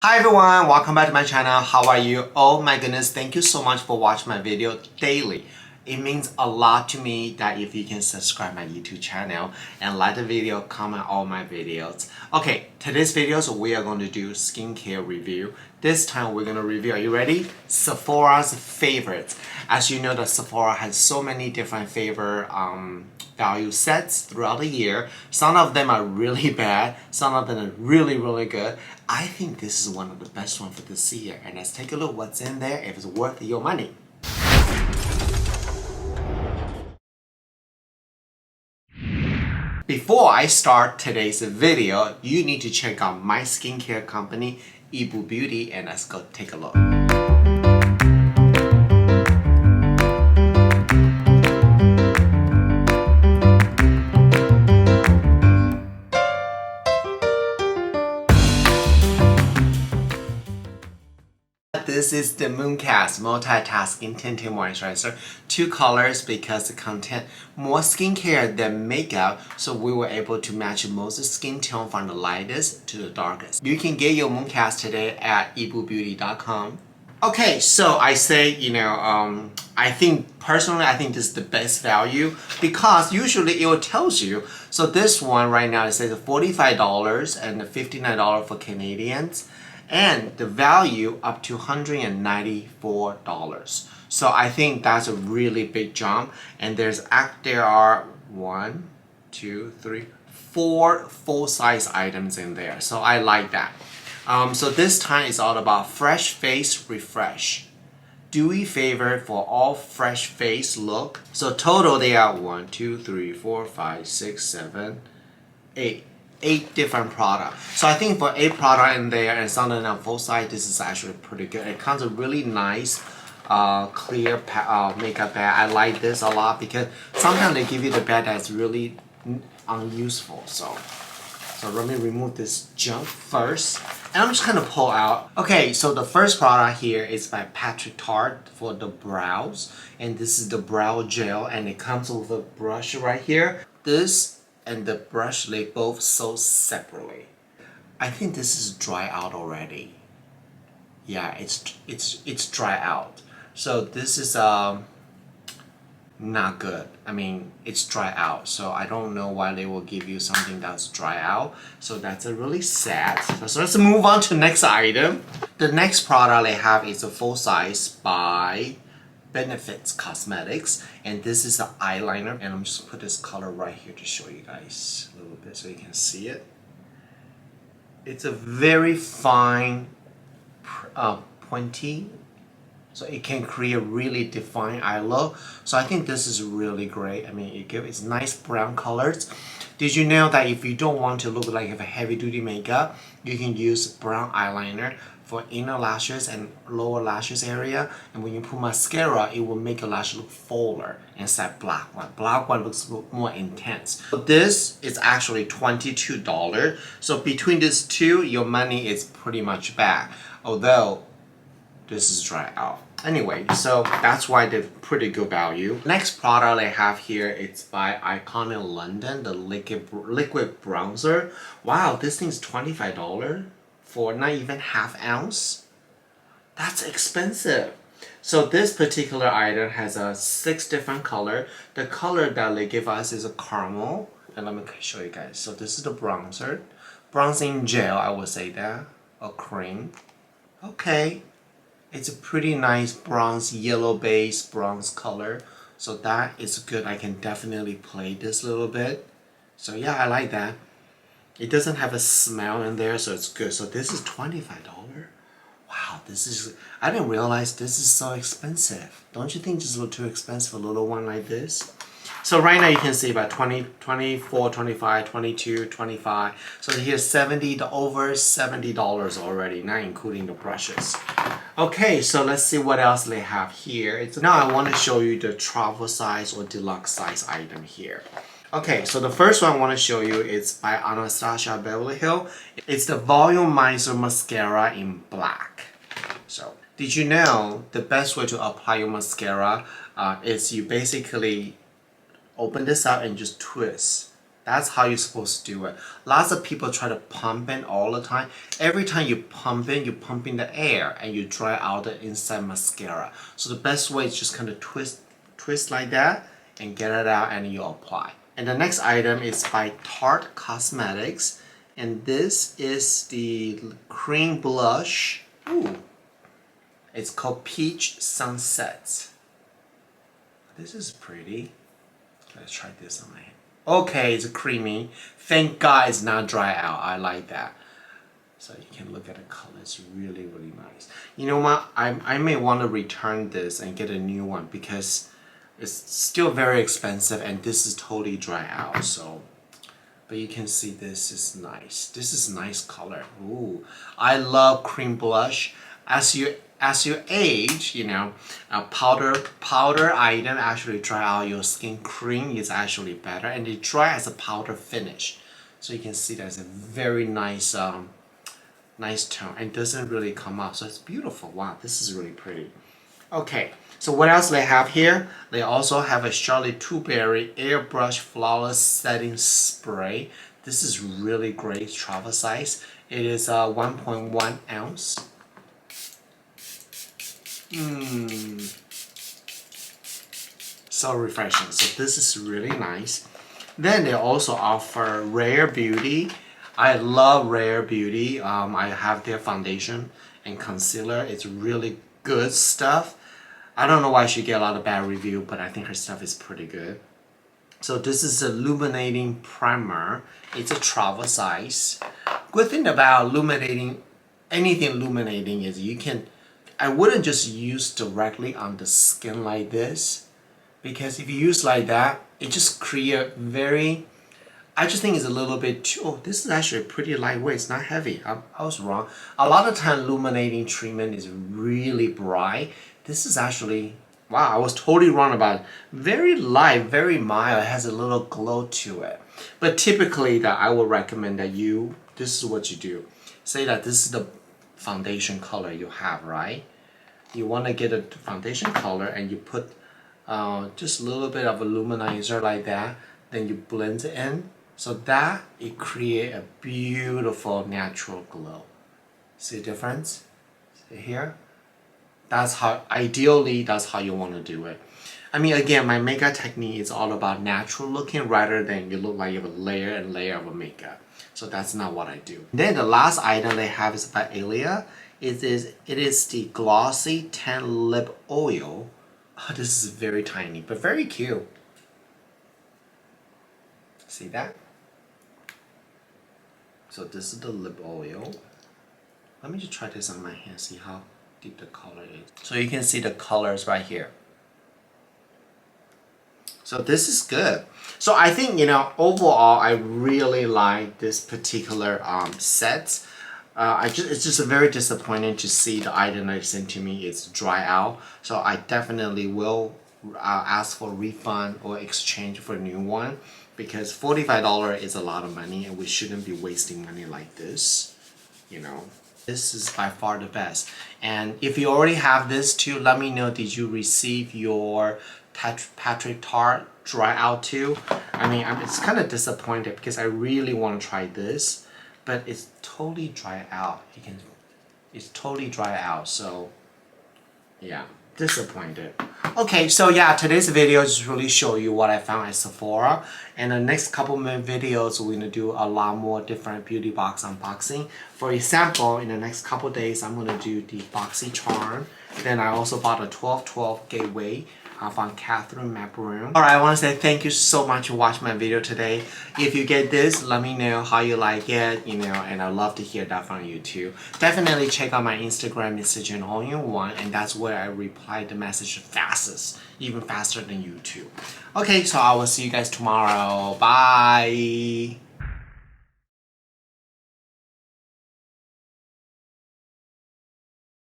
Hi everyone, welcome back to my channel. How are you? Oh my goodness, thank you so much for watching my video daily. It means a lot to me that if you can subscribe my YouTube channel and like the video, comment all my videos. Okay, today's videos we are going to do skincare review. This time we're going to review, are you ready? Sephora's Favorites. As you know that Sephora has so many different favorite value sets throughout the year. Some of them are really bad, some of them are really good. I think this is one of the best ones for this year, and let's take a look what's in there if it's worth your money. Before I start today's video, you need to check out my skincare company, Yibu Beauty, and let's go take a look. This is the Mooncast Multitasking Tinted Moisturizer. Two colors because it contains more skincare than makeup, so we were able to match most skin tone from the lightest to the darkest. You can get your Mooncast today at yibubeauty.com. Okay, so I say, I think personally, I think this is the best value because usually it will tells you. So this one right now it says $45 and $59 for Canadians. And the value up to $194. So I think that's a really big jump. And there are 4 full-size items in there. So I like that. So this time it's all about Fresh Face Refresh. Dewy favor for all fresh face look. So total they are 1, 2, 3, 4, 5, 6, 7, 8. 8 different products. So I think for 8 products in there and some of them on full size, this is actually pretty good. It comes with really nice clear makeup bag. I like this a lot because sometimes they give you the bag that's really unuseful. So let me remove this junk first. And I'm just gonna pull out. Okay, so the first product here is by Patrick Tarte for the brows. And this is the brow gel and it comes with a brush right here. This and the brush they both sold separately. I think this is dry out already. Yeah, it's dry out. So this is not good. I mean, it's dry out. So I don't know why they will give you something that's dry out. So that's a really sad. So let's move on to the next item. The next product they have is a full size by Benefits Cosmetics, and this is an eyeliner, and I'm just put this color right here to show you guys a little bit so you can see it. It's a very fine pointy, so it can create a really defined eye look. So I think this is really great. I mean, it's nice brown colors. Did you know that if you don't want to look like you have a heavy duty makeup, you can use brown eyeliner for inner lashes and lower lashes area, and when you put mascara, it will make your lash look fuller instead of black one. Black one looks more intense. So this is actually $22. So between these two, your money is pretty much back. Although this is dry out. Anyway, so that's why they're pretty good value. Next product I have here, it's by Iconic London, the liquid bronzer. Wow, this thing's $25 for not even half ounce. That's expensive. So this particular item has 6 different color. The color that they give us is a caramel. And let me show you guys. So this is the bronzer. Bronzing gel, I would say that. Or cream. Okay. It's a pretty nice bronze, yellow base bronze color. So that is good. I can definitely play this a little bit. So yeah, I like that. It doesn't have a smell in there, so it's good. So this is $25. Wow, I didn't realize this is so expensive. Don't you think this is a little too expensive for a little one like this? So right now you can see about 20, 24, 25, 22, 25. So here's over $70 already, not including the brushes. Okay, so let's see what else they have here. Now I want to show you the travel size or deluxe size item here. Okay, so the first one I want to show you is by Anastasia Beverly Hills. It's the Volumizer Mascara in black. So, did you know the best way to apply your mascara is you basically open this up and just twist. That's how you're supposed to do it. Lots of people try to pump in all the time. Every time you pump in the air and you dry out the inside mascara. So the best way is just kind of twist like that and get it out and you apply. And the next item is by Tarte Cosmetics. And this is the cream blush. Ooh. It's called Peach Sunset. This is pretty. Let's try this on my hand. Okay, it's creamy. Thank God it's not dry out. I like that. So you can look at the color. It's really, really nice. You know what? I may want to return this and get a new one because it's still very expensive and this is totally dry out. So, but you can see this is nice. This is a nice color. Ooh, I love cream blush. As you age, you know, a powder item actually dry out your skin. Cream is actually better, and it dry as a powder finish. So you can see there's a very nice, nice tone, and doesn't really come out. So it's beautiful. Wow, this is really pretty. Okay, so what else they have here? They also have a Charlotte Tilbury Airbrush Flawless Setting Spray. This is really great travel size. It is 1.1 ounce. So refreshing. So this is really nice. Then they also offer Rare Beauty. I love Rare Beauty. I have their foundation and concealer. It's really good stuff. I don't know why she get a lot of bad review, but I think her stuff is pretty good. So this is a illuminating primer. It's a travel size. Good thing about illuminating, anything illuminating is you can, I wouldn't just use directly on the skin like this, because if you use like that, it just create very, I just think it's a little bit too, oh, this is actually pretty lightweight, it's not heavy. I was wrong. A lot of time illuminating treatment is really bright. This is actually, wow, I was totally wrong about it. Very light, very mild, it has a little glow to it. But typically that I would recommend that this is what you do. Say that this is the foundation color you have, right? You want to get a foundation color and you put just a little bit of a luminizer like that, then you blend it in, so that it create a beautiful natural glow. See the difference? See here? That's how, ideally, that's how you want to do it. I mean, again, my makeup technique is all about natural looking rather than you look like you have a layer and layer of a makeup. So that's not what I do. Then the last item they have is by Ilia. It is the Glossy Tan Lip Oil. Oh, this is very tiny, but very cute. See that? So this is the lip oil. Let me just try this on my hand, see how deep the color is. So you can see the colors right here. So this is good. So I think, you know, overall, I really like this particular set. It's just very disappointing to see the item they sent to me is dry out. So I definitely will ask for a refund or exchange for a new one, because $45 is a lot of money and we shouldn't be wasting money like this, you know. This is by far the best. And if you already have this too, let me know, did you receive your Patrick Tarte dry out too? I mean, it's kind of disappointed because I really want to try this, but it's totally dry out. It's totally dry out, so yeah, disappointed. Okay, so yeah, today's video just really show you what I found at Sephora. And the next couple of videos, we're gonna do a lot more different beauty box unboxing. For example, in the next couple days, I'm gonna do the BoxyCharm. Then I also bought a 1212 gateway from Catherine Macaroon. Alright, I want to say thank you so much for watching my video today. If you get this, let me know how you like it, you know, and I'd love to hear that from you too. Definitely check out my Instagram, messaging all-in-one, and that's where I reply the message fastest, even faster than YouTube. Okay, so I will see you guys tomorrow. Bye!